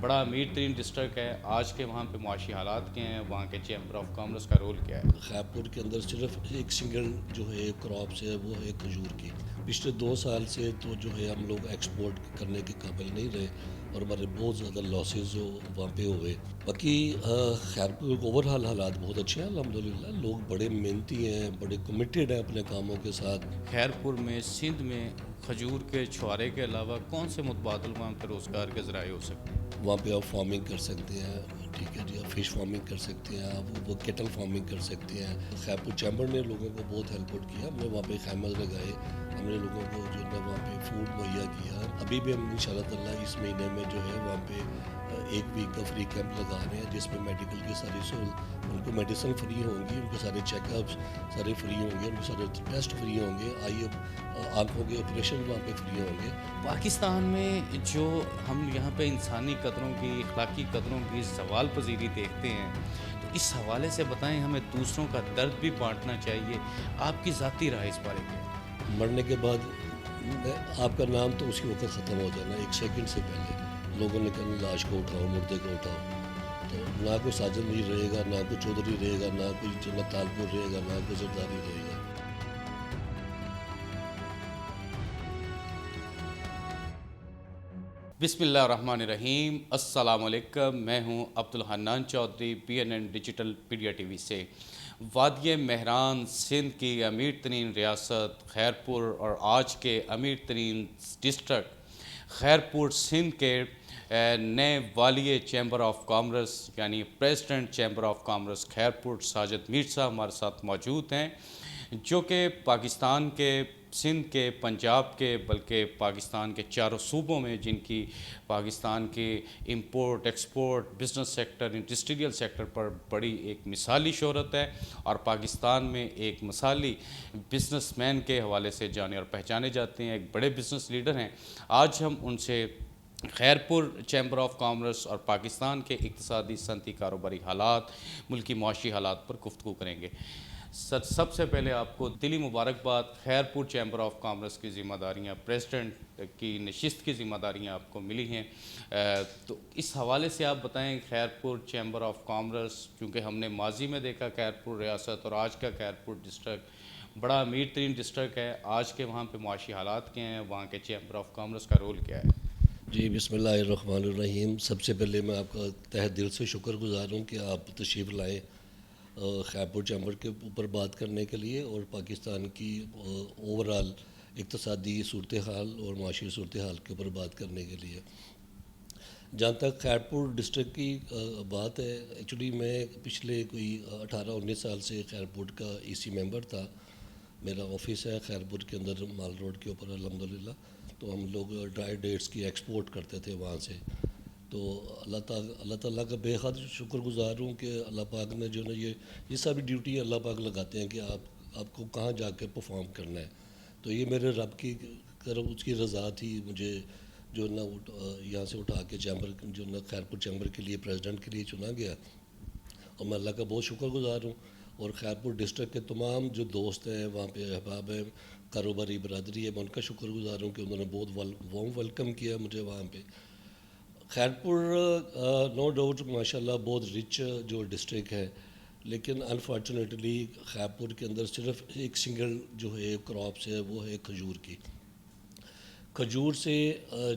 بڑا امیر ترین ڈسٹرکٹ ہے، آج کے وہاں پہ معاشی حالات کیا ہیں، وہاں کے چیمبر آف کامرس کا رول کیا ہے؟ خیرپور کے اندر صرف ایک سنگل جو ہے کراپس ہے وہ ہے کھجور کی. پچھلے 2 سال سے تو جو ہے ہم لوگ ایکسپورٹ کرنے کے قابل نہیں رہے اور ہمارے بہت زیادہ لاسز جو وہاں پہ ہوئے. باقی خیرپور اوور آل حالات بہت اچھے ہیں الحمدللہ. لوگ بڑے محنتی ہیں, بڑے کمیٹیڈ ہیں اپنے کاموں کے ساتھ. خیرپور میں، سندھ میں کھجور کے چھوارے کے علاوہ کون سے متبادل وہاں پہ روزگار کے ذرائع ہو سکتے ہیں؟ وہاں پہ آپ فارمنگ کر سکتے ہیں, ٹھیک ہے جی, آپ فش فارمنگ کر سکتے ہیں, آپ وہ کیٹل فارمنگ کر سکتے ہیں. خیرپور چیمبر نے لوگوں کو بہت ہیلپ آؤٹ کیا. ہم نے وہاں پہ خیمے لگائے, ہم نے لوگوں کو جو ہے وہاں پہ فوڈ مہیا کیا. ابھی بھی ہم ان شاء اللہ تعالیٰ اس مہینے میں جو ہے وہاں پہ 1 ویک کا فری کیمپ لگا رہے ہیں جس میں میڈیکل کی ساری ان کو میڈیسن فری ہوں گی, ان کو سارے چیک اپس سارے فری ہوں گے, ان کو سارے ٹیسٹ فری ہوں گے, آنکھوں کے آپریشن وہاں پہ فری ہوں گے. پاکستان میں جو ہم یہاں پہ انسانی قدروں کی، اخلاقی قدروں کی زوال پذیری دیکھتے ہیں، تو اس حوالے سے بتائیں, ہمیں دوسروں کا درد بھی بانٹنا چاہیے. آپ کی ذاتی رائے اس بارے میں؟ مرنے کے بعد آپ کا نام تو اسی وقت ختم ہو جانا, 1 سیکنڈ سے پہلے. لوگوں نے کہا لاش کو اٹھاؤ, مردے کو اٹھاؤ. تو نہ کوئی ساجد نہیں رہے گا, نہ کوئی چودھری رہے گا, نہ کوئی جنت تالپور رہے گا, نہ کوئی زرداری رہے گا. بسم اللہ الرحمن الرحیم. السلام علیکم. میں ہوں Abdul Hanan Chaudhry, BNN digital pedia T V سے. وادی مہران سندھ کی امیر ترین ریاست خیرپور اور آج کے امیر ترین ڈسٹرکٹ خیرپور سندھ کے نئے والی چیمبر آف کامرس یعنی president chamber of commerce Khairpur Sajid Mir Sahib ہمارے ساتھ موجود ہیں, جو کہ پاکستان کے, سندھ کے, پنجاب کے, بلکہ پاکستان کے چاروں صوبوں میں جن کی پاکستان کے import export business sector industrial sector پر بڑی ایک مثالی شہرت ہے, اور پاکستان میں ایک مثالی بزنس مین کے حوالے سے جانے اور پہچانے جاتے ہیں, ایک بڑے بزنس لیڈر ہیں. آج ہم ان سے خیرپور چیمبر آف کامرس اور پاکستان کے اقتصادی صنعتی کاروباری حالات, ملکی معاشی حالات پر گفتگو کریں گے. سب سے پہلے آپ کو دلی مبارکباد. خیرپور چیمبر آف کامرس کی ذمہ داریاں, پریزیڈنٹ کی نشست کی ذمہ داریاں آپ کو ملی ہیں, تو اس حوالے سے آپ بتائیں خیرپور چیمبر آف کامرس, کیونکہ ہم نے ماضی میں دیکھا خیرپور ریاست اور آج کا خیرپور ڈسٹرکٹ بڑا امیر ترین ڈسٹرکٹ ہے, آج کے وہاں پہ معاشی حالات کیا ہیں, وہاں کے چیمبر آف کامرس کا رول کیا ہے؟ جی بسم اللہ الرحمن الرحیم. سب سے پہلے میں آپ کا تہہ دل سے شکر گزار ہوں کہ آپ تشریف لائیں خیرپور چیمبر کے اوپر بات کرنے کے لیے اور پاکستان کی اوور آل اقتصادی صورتحال اور معاشی صورتحال کے اوپر بات کرنے کے لیے. جہاں تک خیرپور ڈسٹرکٹ کی بات ہے, ایکچولی میں پچھلے کوئی 18-19 سال سے خیرپور کا EC ممبر تھا. میرا آفس ہے خیرپور کے اندر مال روڈ کے اوپر الحمدللہ. تو ہم لوگ ڈرائی ڈیٹس کی ایکسپورٹ کرتے تھے وہاں سے. تو اللہ تعالیٰ کا بے حد شکر گزار ہوں کہ اللہ پاک نے جو ہے یہ سب ڈیوٹی اللہ پاک لگاتے ہیں کہ آپ کو کہاں جا کے پرفارم کرنا ہے. تو یہ میرے رب کی طرف اس کی رضا تھی, مجھے جو نا یہاں سے اٹھا کے چیمبر جو نا خیرپور چیمبر کے لیے پریزیڈنٹ کے لیے چنا گیا, اور میں اللہ کا بہت شکر گزار ہوں. اور خیرپور ڈسٹرکٹ کے تمام جو دوست ہیں وہاں پہ, احباب ہیں, کاروباری برادری ہے, میں ان کا شکر گزار ہوں کہ انہوں نے بہت وارم ویلکم کیا مجھے وہاں پہ. خیرپور نو ڈاؤٹ ماشاء اللہ بہت رچ جو ڈسٹرکٹ ہے, لیکن انفارچونیٹلی خیرپور کے اندر صرف ایک سنگل جو ہے کراپس ہے وہ ہے کھجور کی. کھجور سے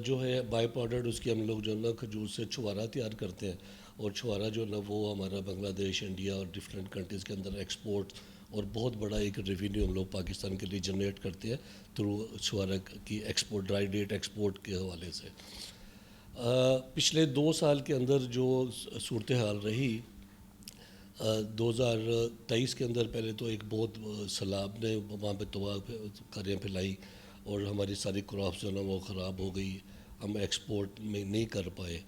جو ہے بائی پروڈکٹ اس کی ہم لوگ جو ہے نا کھجور سے چھوارا تیار کرتے ہیں, اور چھوارا جو ہے نا وہ ہمارا بنگلہ دیش, انڈیا اور ڈفرینٹ کنٹریز کے اندر ایکسپورٹ, اور بہت بڑا ایک ریونیو ہم لوگ پاکستان کے لیے جنریٹ کرتے ہیں تھرو چھوارا کی ایکسپورٹ, ڈرائی ڈیٹ ایکسپورٹ کے حوالے سے. پچھلے 2 سال کے اندر جو صورتحال رہی, 2023 کے اندر پہلے تو ایک بہت سیلاب نے وہاں پہ تباہ کاریاں پھیلائی, اور ہماری ساری کراپس جو ہے نا وہ خراب ہو گئی, ہم ایکسپورٹ میں نہیں کر پائے.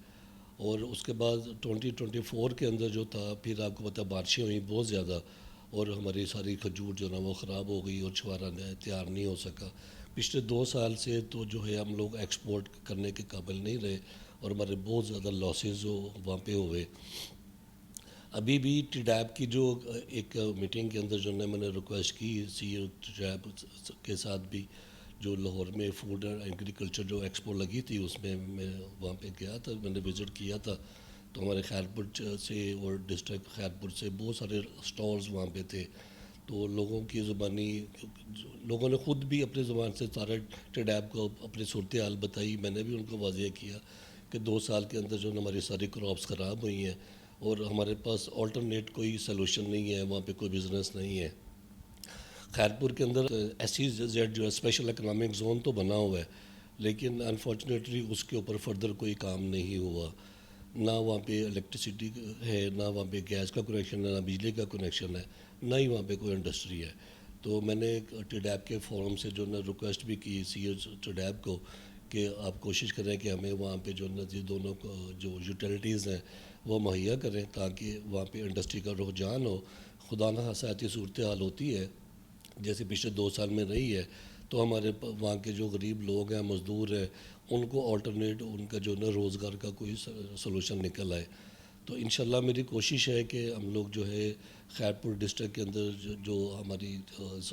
اور اس کے بعد 2024 کے اندر جو تھا, پھر آپ کو پتہ بارشیں ہوئیں بہت زیادہ, اور ہماری ساری کھجور جو ہے نا وہ خراب ہو گئی, اور چھوارا تیار نہیں ہو سکا. پچھلے 2 سال سے تو جو ہے ہم لوگ ایکسپورٹ کرنے کے قابل نہیں رہے, اور ہمارے بہت زیادہ لاسز جو وہاں پہ ہوئے. ابھی بھی ٹیڈیب کی جو ایک میٹنگ کے اندر جو میں نے ریکویسٹ کی CEO ٹیڈیب کے ساتھ بھی, جو لاہور میں فوڈ اینڈ ایگریکلچر جو ایکسپو لگی تھی اس میں میں وہاں پہ گیا تھا، میں نے وزٹ کیا تھا. تو ہمارے خیرپور سے اور ڈسٹرکٹ خیرپور سے بہت سارے اسٹالز وہاں پہ تھے. تو لوگوں کی زبانی، لوگوں نے خود بھی اپنے زبان سے سارا ٹڈیب کو اپنی صورتحال بتائی. میں نے بھی ان کو واضح کیا کہ 2 سال کے اندر جو ہماری ساری کراپس خراب ہوئی ہیں اور ہمارے پاس آلٹرنیٹ کوئی سلوشن نہیں ہے، وہاں پہ کوئی بزنس نہیں ہے. خیرپور کے اندر SEZ جو ہے اسپیشل اکنامک زون تو بنا ہوا ہے، لیکن انفارچونیٹلی اس کے اوپر فردر کوئی کام نہیں ہوا. نہ وہاں پہ الیکٹریسٹی ہے، نہ وہاں پہ گیس کا کنیکشن ہے، نہ بجلی کا کنیکشن ہے، نہ ہی وہاں پہ کوئی انڈسٹری ہے. تو میں نے ٹڈیب کے فورم سے جو ہے ریکویسٹ بھی کی ٹڈیب کو کہ آپ کوشش کریں کہ ہمیں وہاں پہ جو ہے دونوں جو یوٹیلیٹیز ہیں وہ مہیا کریں تاکہ وہاں پہ انڈسٹری کا رجحان ہو. خدا نہ خواستہ ایسی صورتحال ہوتی ہے جیسے پچھلے 2 سال میں رہی ہے تو ہمارے وہاں کے جو غریب لوگ ہیں، مزدور ہیں، ان کو آلٹرنیٹ ان کا جو ہے روزگار کا کوئی سلوشن نکل آئے. تو انشاءاللہ میری کوشش ہے کہ ہم لوگ جو ہے خیرپور ڈسٹرکٹ کے اندر جو ہماری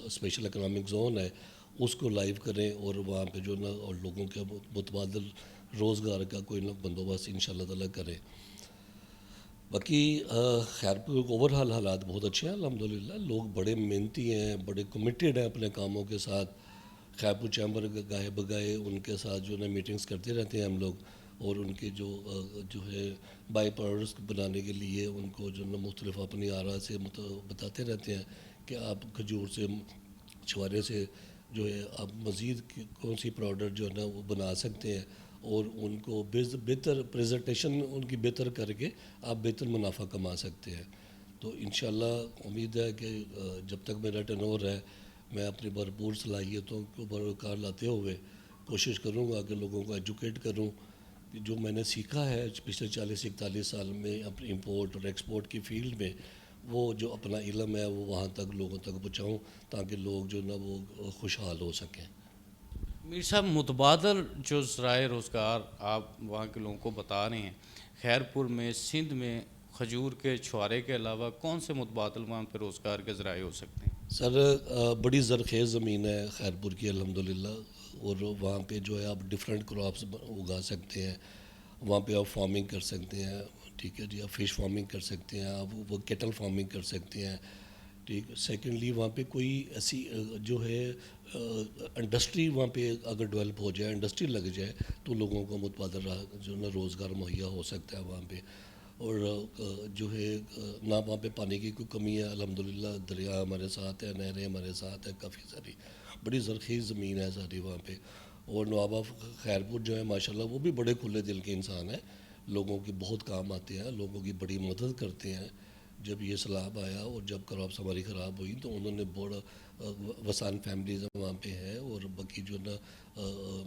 اسپیشل اکنامک زون ہے اس کو لائیو کریں اور وہاں پہ جو نا اور لوگوں کے متبادل روزگار کا کوئی نہ بندوبست انشاءاللہ تعالیٰ کریں. باقی خیرپور اوور آل حالات بہت اچھے ہیں الحمدللہ. لوگ بڑے محنتی ہیں، بڑے کمیٹیڈ ہیں اپنے کاموں کے ساتھ. خیرپور چیمبر گاہے بگائے ان کے ساتھ جو ہے میٹنگز کرتے رہتے ہیں ہم لوگ، اور ان کے جو ہے بائی پروڈکٹس بنانے کے لیے ان کو جو ہے مختلف اپنی آراء سے بتاتے رہتے ہیں کہ آپ کھجور سے، چھوارے سے جو ہے آپ مزید کون سی پروڈکٹ جو ہے نا وہ بنا سکتے ہیں، اور ان کو بہتر پریزنٹیشن ان کی بہتر کر کے آپ بہتر منافع کما سکتے ہیں. تو انشاءاللہ امید ہے کہ جب تک میرا ٹرن ہے میں اپنی بھرپور صلاحیتوں کو بروکار لاتے ہوئے کوشش کروں گا کہ لوگوں کو ایجوکیٹ کروں کہ جو میں نے سیکھا ہے پچھلے 40-41 سال میں اپنے امپورٹ اور ایکسپورٹ کی فیلڈ میں، وہ جو اپنا علم ہے وہ وہاں تک لوگوں تک پہنچاؤں تاکہ لوگ جو نا وہ خوشحال ہو سکیں. میر صاحب، متبادل جو ذرائع روزگار آپ وہاں کے لوگوں کو بتا رہے ہیں، خیرپور میں، سندھ میں کھجور کے چھوارے کے علاوہ کون سے متبادل وہاں پہ روزگار کے ذرائع ہو سکتے ہیں؟ سر بڑی زرخیز زمین ہے خیرپور کی الحمدللہ، اور وہاں پہ جو ہے آپ ڈفرینٹ کراپس اگا سکتے ہیں. وہاں پہ آپ فارمنگ کر سکتے ہیں، ٹھیک ہے جی، آپ فش فارمنگ کر سکتے ہیں، آپ وہ کیٹل فارمنگ کر سکتے ہیں، ٹھیک. سیکنڈلی وہاں پہ کوئی ایسی جو ہے انڈسٹری وہاں پہ اگر ڈیولپ ہو جائے، انڈسٹری لگ جائے تو لوگوں کو متبادل جو ہے نا روزگار مہیا ہو سکتا ہے وہاں پہ. اور جو ہے نہ وہاں پہ پانی کی کوئی کمی ہے الحمدللہ. دریا ہمارے ساتھ ہے، نہریں ہمارے ساتھ ہے، کافی ساری بڑی زرخیز زمین ہے ساری وہاں پہ. اور نواب خیرپور جو ہے ماشاءاللہ وہ بھی بڑے کھلے دل کے انسان ہیں، لوگوں کی بہت کام آتے ہیں، لوگوں کی بڑی مدد کرتے ہیں. جب یہ سیلاب آیا اور جب کراپس ہماری خراب ہوئی تو انہوں نے بڑا وسان فیملیز وہاں پہ ہے، اور باقی جو نا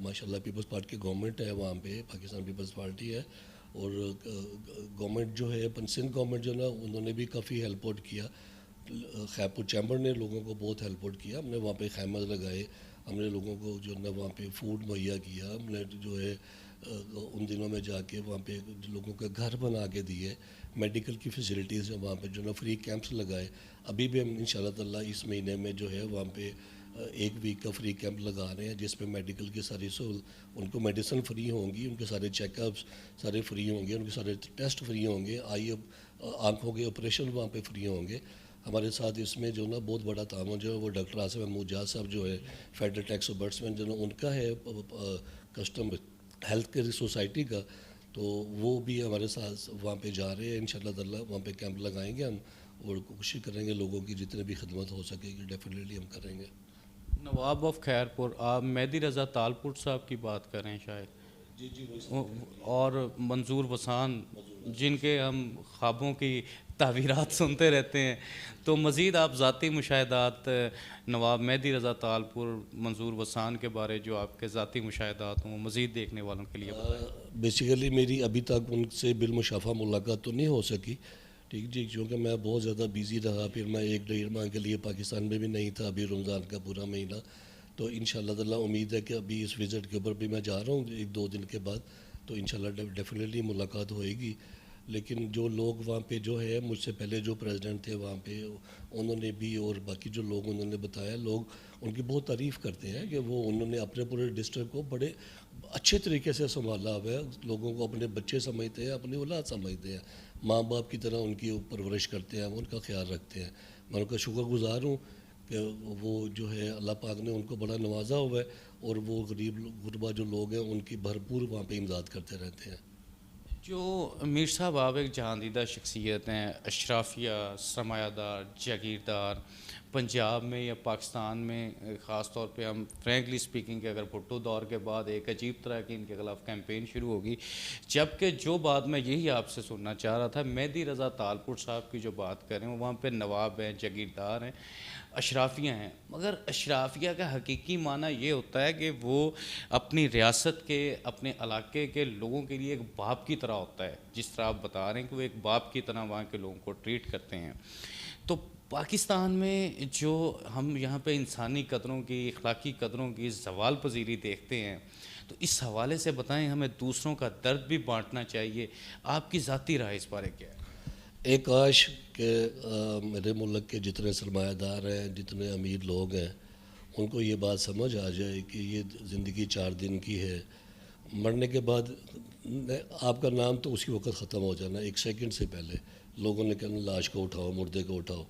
ماشاءاللہ پیپلز پارٹی کی گورنمنٹ ہے وہاں پہ، پاکستان پیپلز پارٹی ہے. اور گورنمنٹ جو ہے سندھ گورنمنٹ جو نا انہوں نے بھی کافی ہیلپ آؤٹ کیا. خیرپور چیمبر نے لوگوں کو بہت ہیلپ آؤٹ کیا. ہم نے وہاں پہ خیمہ لگائے، ہم نے لوگوں کو جو ہے نا وہاں پہ فوڈ مہیا کیا. ہم نے جو ہے ان دنوں میں جا کے وہاں پہ لوگوں کے گھر بنا کے دیے. میڈیکل کی فیسلٹیز ہیں وہاں پہ جو نا فری کیمپس لگائے. ابھی بھی ہم انشاءاللہ تعالیٰ اس مہینے میں جو ہے وہاں پہ 1 ویک کا فری کیمپ لگا رہے ہیں جس پہ میڈیکل کی ساری ان کو میڈیسن فری ہوں گی، ان کے سارے چیک اپس سارے فری ہوں گے، ان کے سارے ٹیسٹ فری ہوں گے، آنکھوں کے آپریشن وہاں پہ فری ہوں گے. ہمارے ساتھ اس میں جو نا بہت بڑا تعاون جو ہے وہ ڈاکٹر آصف محمود جہاز صاحب جو ہے فیڈرل ٹیکس اومبڈسمین جو ان کا ہے کسٹم ہیلتھ کیئر سوسائٹی کا. تو وہ بھی ہمارے ساتھ وہاں پہ جا رہے ہیں انشاءاللہ تعالیٰ. وہاں پہ کیمپ لگائیں گے ہم اور کوشش کریں گے لوگوں کی جتنے بھی خدمت ہو سکے گی ڈیفینیٹلی ہم کریں گے. نواب آف خیرپور، آپ مہدی رضا تالپور صاحب کی بات کریں شاید، جی اور منظور وسان جن کے ہم خوابوں کی تعبیرات سنتے رہتے ہیں، تو مزید آپ ذاتی مشاہدات نواب مہدی رضا تالپور، منظور وسان کے بارے جو آپ کے ذاتی مشاہدات ہوں مزید دیکھنے والوں کے لیے بتائیں. بیسیکلی میری ابھی تک ان سے بالمشافہ ملاقات تو نہیں ہو سکی، ٹھیک جی، کیونکہ میں بہت زیادہ بیزی رہا. پھر میں 1-1.5 ماہ کے لیے پاکستان میں بھی نہیں تھا، ابھی رمضان کا پورا مہینہ. تو انشاءاللہ تعالیٰ امید ہے کہ ابھی اس وزٹ کے اوپر بھی میں جا رہا ہوں 1-2 دن کے بعد، تو انشاءاللہ ڈیفینیٹلی ملاقات ہوئے گی. لیکن جو لوگ وہاں پہ جو ہے مجھ سے پہلے جو پریزیڈنٹ تھے وہاں پہ انہوں نے بھی اور باقی جو لوگ انہوں نے بتایا، لوگ ان کی بہت تعریف کرتے ہیں کہ وہ انہوں نے اپنے پورے ڈسٹرکٹ کو بڑے اچھے طریقے سے سنبھالا ہوا ہے، لوگوں کو اپنے بچے سمجھتے ہیں، اپنی اولاد سمجھتے ہیں، ماں باپ کی طرح ان کی پرورش کرتے ہیں، ان کا خیال رکھتے ہیں۔ میں ان کا شکر گزار ہوں کہ وہ جو ہے اللہ پاک نے ان کو بڑا نوازا ہوا ہے، اور وہ غریب غربا جو لوگ ہیں ان کی بھرپور وہاں پہ امداد کرتے رہتے ہیں۔ جو میر صاحب آپ ایک جہاندیدہ شخصیت ہیں، اشرافیہ، سرمایہ دار، جاگیردار، پنجاب میں یا پاکستان میں خاص طور پہ ہم فرینکلی اسپیکنگ کہ اگر بھٹو دور کے بعد ایک عجیب طرح کی ان کے خلاف کیمپین شروع ہوگی، جبکہ جو بات میں یہی آپ سے سننا چاہ رہا تھا، مہدی رضا تالپور صاحب کی جو بات کریں وہاں پہ نواب ہیں، جاگیردار ہیں، اشرافیہ ہیں، مگر اشرافیہ کا حقیقی معنی یہ ہوتا ہے کہ وہ اپنی ریاست کے، اپنے علاقے کے لوگوں کے لیے ایک باپ کی طرح ہوتا ہے، جس طرح آپ بتا رہے ہیں کہ وہ ایک باپ کی طرح وہاں کے لوگوں کو ٹریٹ کرتے ہیں۔ تو پاکستان میں جو ہم یہاں پہ انسانی قدروں کی، اخلاقی قدروں کی زوال پذیری دیکھتے ہیں، تو اس حوالے سے بتائیں، ہمیں دوسروں کا درد بھی بانٹنا چاہیے، آپ کی ذاتی رائے اس بارے کیا ہے؟ ایک کاش کہ میرے ملک کے جتنے سرمایہ دار ہیں، جتنے امیر لوگ ہیں، ان کو یہ بات سمجھ آ جائے کہ یہ زندگی 4 دن کی ہے، مرنے کے بعد آپ کا نام تو اسی وقت ختم ہو جانا، 1 سیکنڈ سے پہلے لوگوں نے کہنا لاش کو اٹھاؤ، مردے کو اٹھاؤ۔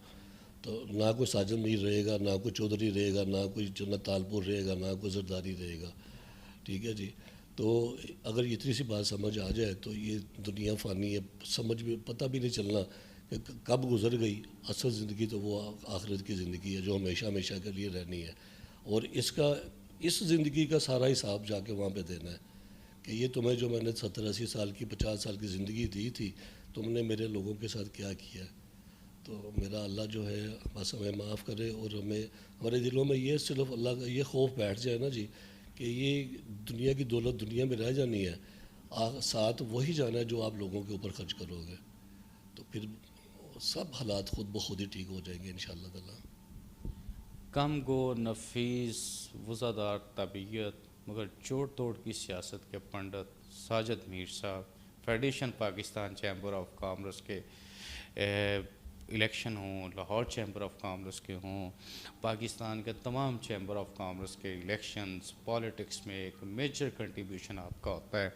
تو نہ کوئی ساجد میر رہے گا، نہ کوئی چودھری رہے گا، نہ کوئی جنت تالپور رہے گا، نہ کوئی زرداری رہے گا، ٹھیک ہے جی۔ تو اگر اتنی سی بات سمجھ آ جائے تو یہ دنیا فانی ہے، سمجھ بھی پتہ بھی نہیں چلنا کہ کب گزر گئی۔ اصل زندگی تو وہ آخرت کی زندگی ہے جو ہمیشہ ہمیشہ کے لیے رہنی ہے، اور اس زندگی کا سارا حساب جا کے وہاں پہ دینا ہے کہ یہ تمہیں جو میں نے 70-80 سال کی، 50 سال کی زندگی دی تھی، تم نے میرے لوگوں کے ساتھ کیا کیا ہے۔ تو میرا اللہ جو ہے بس ہمیں معاف کرے، اور ہمارے دلوں میں یہ صرف اللہ کا یہ خوف بیٹھ جائے نا جی کہ یہ دنیا کی دولت دنیا میں رہ جانی ہے، ساتھ وہی جانا ہے جو آپ لوگوں کے اوپر خرچ کرو گے، تو پھر سب حالات خود بخود ہی ٹھیک ہو جائیں گے انشاءاللہ تعالیٰ۔ کم گو نفیس وزادار طبیعت مگر جوڑ توڑ کی سیاست کے پنڈت ساجد میر صاحب، federation Pakistan chamber of commerce کے الیکشن ہوں، لاہور چیمبر آف کامرس کے ہوں، پاکستان کے تمام چیمبر آف کامرس کے الیکشنز، پالیٹکس میں ایک میجر کنٹریبیوشن آپ کا ہوتا ہے۔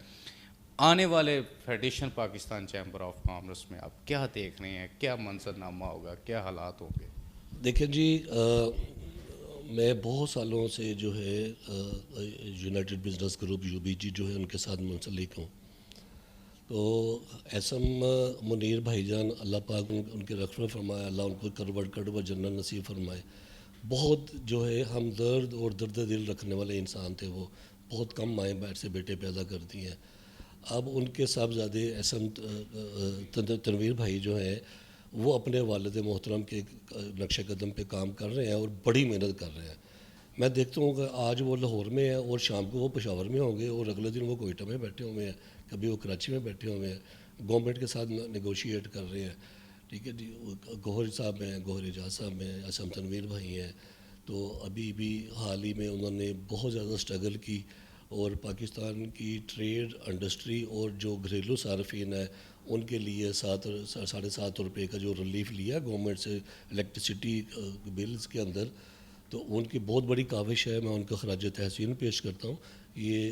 آنے والے federation Pakistan chamber of commerce میں آپ کیا دیکھ رہے ہیں؟ کیا منظرنامہ ہوگا؟ کیا حالات ہوں گے؟ دیکھیں جی، میں بہت سالوں سے جو ہے یونائٹڈ بزنس گروپ UBG جو ہے ان کے ساتھ منسلک ہوں۔ تو ایس ایم منیر بھائی جان، اللہ پاک ان کے رحمت فرمائے، اللہ ان کو کروڑ جنت نصیب فرمائے، بہت جو ہے ہمدرد اور درد دل رکھنے والے انسان تھے۔ وہ بہت کم مائیں بیٹھ سے بیٹے پیدا کرتی ہیں۔ اب ان کے صاحبزادے ایس ایم تنویر بھائی جو ہیں، وہ اپنے والد محترم کے نقش قدم پہ کام کر رہے ہیں اور بڑی محنت کر رہے ہیں۔ میں دیکھتا ہوں کہ آج وہ لاہور میں ہیں اور شام کو وہ پشاور میں ہوں گے، اور اگلے دن وہ کوئٹہ میں بیٹھے ہوئے ہیں، کبھی وہ کراچی میں بیٹھے ہوئے ہیں، گورنمنٹ کے ساتھ نیگوشیٹ کر رہے ہیں، ٹھیک ہے جی۔ گوہر صاحب ہیں، گوہر اعجاز صاحب ہیں، اسم تنویر بھائی ہیں، تو ابھی بھی حال ہی میں انہوں نے بہت زیادہ اسٹرگل کی، اور پاکستان کی ٹریڈ انڈسٹری اور جو گھریلو صارفین ہیں ان کے لیے 7.5 روپے کا جو ریلیف لیا گورنمنٹ سے الیکٹریسٹی بلز کے اندر، تو ان کی بہت بڑی کاوش ہے، میں ان کا خراج تحسین پیش کرتا ہوں۔ یہ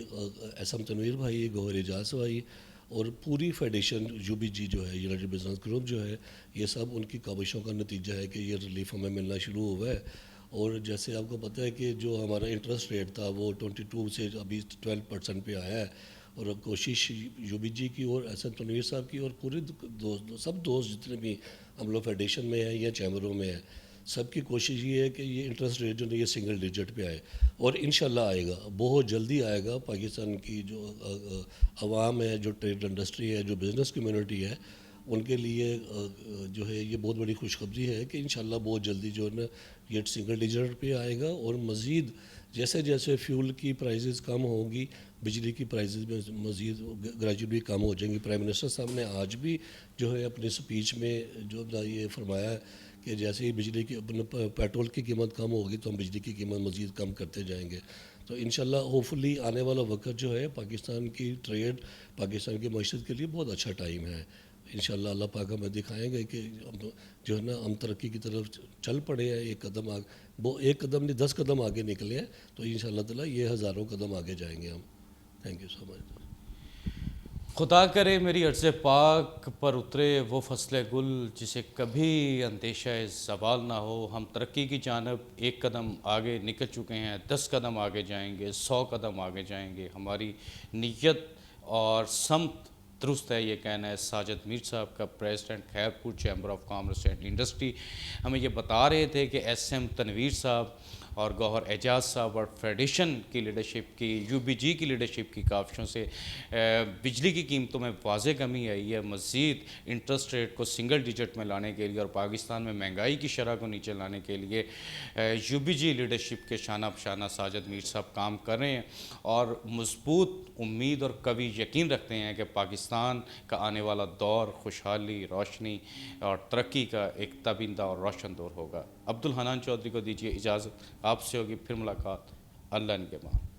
اسم تنویر بھائی، گوہر اعجاز بھائی اور پوری فیڈریشن UBG جو ہے، یونائٹڈ بزنس گروپ جو ہے، یہ سب ان کی کاوشوں کا نتیجہ ہے کہ یہ ریلیف ہمیں ملنا شروع ہوا ہے۔ اور جیسے آپ کو پتہ ہے کہ جو ہمارا انٹرسٹ ریٹ تھا وہ 22 سے ابھی 12% پہ آیا ہے، اور کوشش UBG کی اور اسم تنویر صاحب کی اور پورے سب دوست جتنے بھی ہم لوگ فیڈریشن میں ہیں یا چیمبروں میں ہیں، سب کی کوشش یہ ہے کہ یہ انٹرسٹ ریٹ جو ہے یہ سنگل ڈیجٹ پہ آئے، اور انشاءاللہ آئے گا، بہت جلدی آئے گا۔ پاکستان کی جو عوام ہے، جو ٹریڈ انڈسٹری ہے، جو بزنس کمیونٹی ہے، ان کے لیے جو ہے یہ بہت بڑی خوشخبری ہے کہ انشاءاللہ بہت جلدی جو ہے نا یہ سنگل ڈیجٹ پہ آئے گا، اور مزید جیسے جیسے فیول کی پرائزز کم ہوگی، بجلی کی پرائزز میں مزید گریجولی کم ہو جائیں گی۔ پرائم منسٹر صاحب نے آج بھی جو ہے اپنے سپیچ میں جو یہ فرمایا ہے کہ جیسے ہی بجلی کی پیٹرول کی قیمت کم ہوگی تو ہم بجلی کی قیمت مزید کم کرتے جائیں گے۔ تو انشاءاللہ ہوپفلی آنے والا وقت جو ہے پاکستان کی ٹریڈ، پاکستان کی معیشت کے لیے بہت اچھا ٹائم ہے، انشاءاللہ اللہ پاک ہمیں دکھائیں گے کہ ہم جو ہے نا ہم ترقی کی طرف چل پڑے ہیں، ایک قدم آگے، وہ ایک قدم نہیں 10 قدم آگے نکلے ہیں، تو انشاءاللہ تعالیٰ یہ ہزاروں قدم آگے جائیں گے ہم. تھینک یو سو مچ. خدا کرے میری عرض پاک پر اترے وہ فصل گل جسے کبھی اندیشہ زوال نہ ہو. ہم ترقی کی جانب ایک قدم آگے نکل چکے ہیں، 10 قدم آگے جائیں گے، 100 قدم آگے جائیں گے. ہماری نیت اور سمت درست ہے، یہ کہنا ہے ساجد میر صاحب کا، president Khairpur chamber of commerce and industry. ہمیں یہ بتا رہے تھے کہ ایس ایم تنویر صاحب اور گوہر اعجاز صاحب اور فیڈریشن کی لیڈرشپ کی، یو بی جی کی لیڈرشپ کی کاوشوں سے بجلی کی قیمتوں میں واضح کمی آئی ہے. مزید انٹرسٹ ریٹ کو سنگل ڈیجٹ میں لانے کے لیے اور پاکستان میں مہنگائی کی شرح کو نیچے لانے کے لیے یو بی جی لیڈرشپ کے شانہ بشانہ ساجد میر صاحب کام کر رہے ہیں اور مضبوط امید اور قوی یقین رکھتے ہیں کہ پاکستان کا آنے والا دور خوشحالی، روشنی اور ترقی کا ایک تابندہ اور روشن دور ہوگا. عبدالحنان چودھری کو دیجیے اجازت، آپ سے ہوگی پھر ملاقات. اللہ نگہبان.